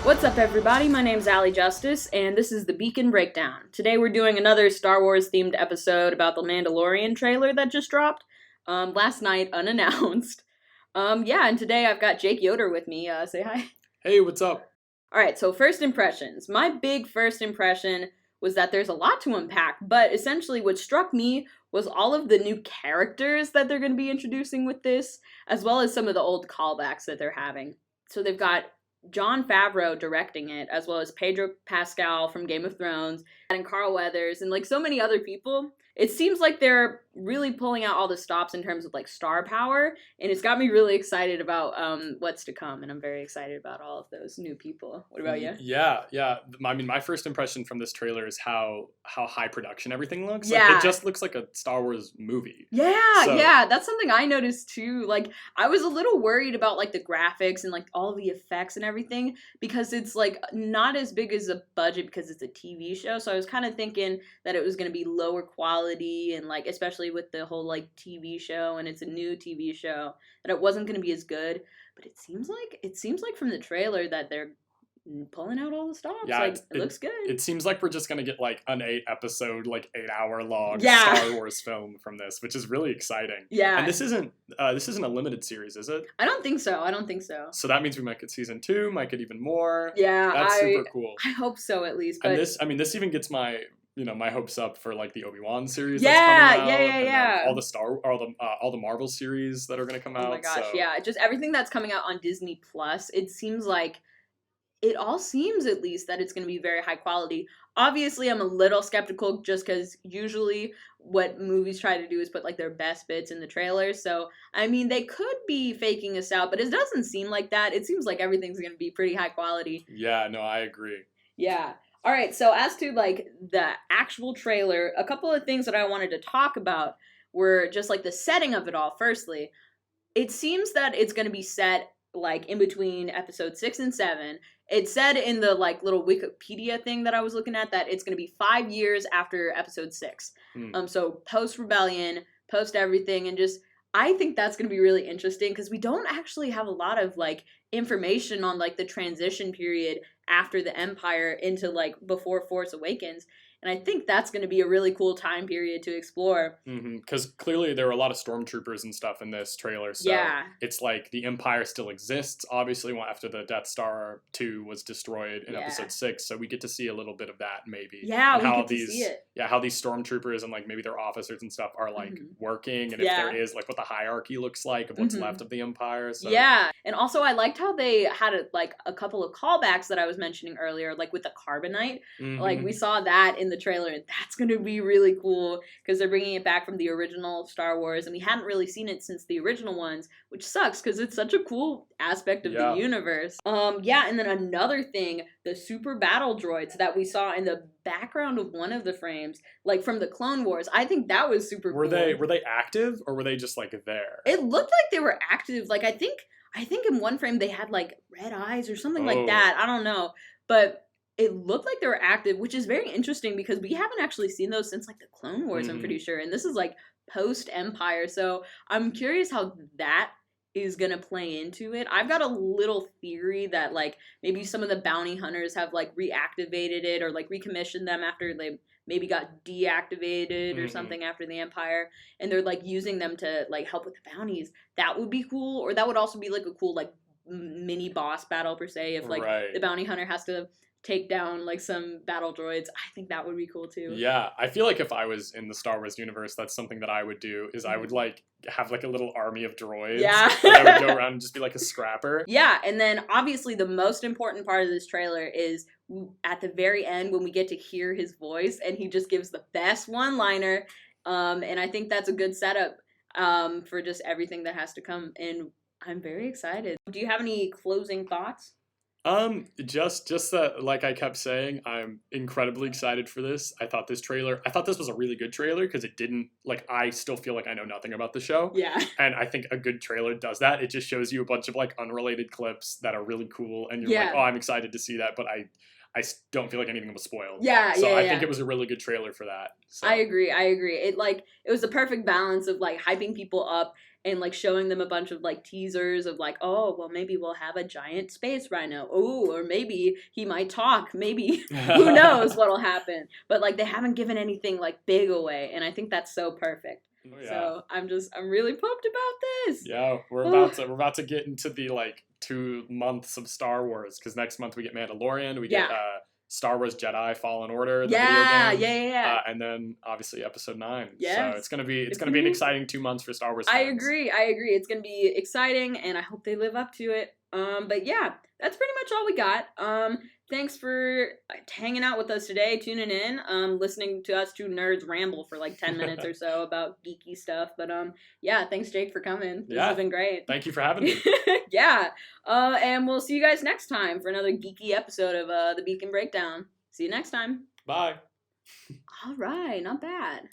What's up, everybody? My name's Allie Justis, and this is the Beacon Breakdown. Today we're doing another Star Wars-themed episode about the Mandalorian trailer that just dropped last night, unannounced. And today I've got Jake Yoder with me. Say hi. Hey, what's up? Alright, so first impressions. My big first impression was that there's a lot to unpack, but essentially what struck me was all of the new characters that they're going to be introducing with this, as well as some of the old callbacks that they're having. So they've got Jon Favreau directing it, as well as Pedro Pascal from Game of Thrones, and Carl Weathers, and like so many other people. It seems like they're really pulling out all the stops in terms of like star power, and it's got me really excited about what's to come, and I'm very excited about all of those new people. What about you? Yeah. I mean, my first impression from this trailer is how high production everything looks. Yeah. Like, it just looks like a Star Wars movie. Yeah, that's something I noticed too. Like, I was a little worried about like the graphics and like all the effects and everything, because it's like not as big as a budget because it's a TV show. So I was kind of thinking that it was going to be lower quality, and like especially with the whole like TV show, and it's a new TV show, that it wasn't going to be as good. But it seems like from the trailer that they're pulling out all the stops. Yeah, like it looks good. It seems like we're just gonna get like an 8-episode, like 8-hour long Yeah. Star Wars film from this, which is really exciting. Yeah. And this isn't a limited series, is it? I don't think so. So that means we might get season 2, might get even more. Yeah, That's super cool. I hope so, at least. But And this even gets my my hopes up for like the Obi-Wan series Yeah, that's coming out. yeah. And then all the Marvel series that are gonna come out. Oh my gosh, so. yeah. Just everything that's coming out on Disney Plus, it all seems at least that it's going to be very high quality. Obviously, I'm a little skeptical just because usually what movies try to do is put like their best bits in the trailers. So, I mean, they could be faking us out, but it doesn't seem like that. It seems like everything's going to be pretty high quality. Yeah, no, I agree. Yeah. All right, so as to like the actual trailer, a couple of things that I wanted to talk about were just like the setting of it all. Firstly, it seems that it's going to be set like in between episode 6 and 7. It said in the like little Wikipedia thing that I was looking at that it's going to be 5 years after episode 6. So post rebellion, post everything, and just I think that's going to be really interesting because we don't actually have a lot of like information on like the transition period after the Empire into like before Force Awakens. And I think that's going to be a really cool time period to explore. Because clearly there were a lot of stormtroopers and stuff in this trailer. So Yeah. It's like the Empire still exists, obviously, after the Death Star 2 was destroyed in Yeah. episode 6. So we get to see a little bit of that, maybe. Yeah, and we how get to see it. Yeah, how these stormtroopers and like maybe their officers and stuff are like working. And if Yeah. there is, like what the hierarchy looks like of what's left of the Empire. So. Yeah, and also I liked how they had a couple of callbacks that I was mentioning earlier, like with the Carbonite. Like we saw that in the trailer, and that's going to be really cool because they're bringing it back from the original Star Wars, and we hadn't really seen it since the original ones, which sucks because it's such a cool aspect of the universe. And then another thing, the super battle droids that we saw in the background of one of the frames, like from the Clone Wars, I think that was super cool. Were they active, or were they just like there? It looked like they were active. Like I think in one frame they had like red eyes or something like that. I don't know, but it looked like they were active, which is very interesting because we haven't actually seen those since like the Clone Wars, I'm pretty sure. And this is like post-Empire. So I'm curious how that is going to play into it. I've got a little theory that like maybe some of the bounty hunters have like reactivated it or like recommissioned them after they maybe got deactivated or something after the Empire. And they're like using them to like help with the bounties. That would be cool. Or that would also be like a cool like mini boss battle per se. If like the bounty hunter has to take down like some battle droids, I think that would be cool too. Yeah, I feel like if I was in the Star Wars universe, that's something that I would do, is I would like have like a little army of droids. Yeah. I would go around and just be like a scrapper. Yeah, and then obviously the most important part of this trailer is at the very end when we get to hear his voice and he just gives the best one-liner. And I think that's a good setup for just everything that has to come. And I'm very excited. Do you have any closing thoughts? Just that, like I kept saying, I'm incredibly excited for this. I thought this was a really good trailer because it didn't, like, I still feel like I know nothing about the show. Yeah. And I think a good trailer does that. It just shows you a bunch of, like, unrelated clips that are really cool, and you're like, oh, I'm excited to see that, but I don't feel like anything was spoiled. Yeah, so yeah, I yeah. think it was a really good trailer for that. So. I agree. It was the perfect balance of like hyping people up and like showing them a bunch of like teasers of like, oh, well, maybe we'll have a giant space rhino. Oh, or maybe he might talk. Maybe who knows what'll happen. But like they haven't given anything like big away, and I think that's so perfect. Oh, yeah. So I'm really pumped about this. Yeah, we're about to get into the like 2 months of Star Wars, because next month we get Mandalorian, we get Star Wars Jedi Fallen Order, the video game. Yeah. And then obviously episode 9. Yes. So it's gonna be an exciting 2 months for Star Wars fans. I agree. It's gonna be exciting, and I hope they live up to it. But yeah, that's pretty much all we got. Thanks for hanging out with us today, tuning in, listening to us two nerds ramble for like 10 minutes or so about geeky stuff. But yeah, thanks Jake for coming. This has been great. Thank you for having me. Yeah. And we'll see you guys next time for another geeky episode of the Beacon Breakdown. See you next time. Bye. All right, not bad.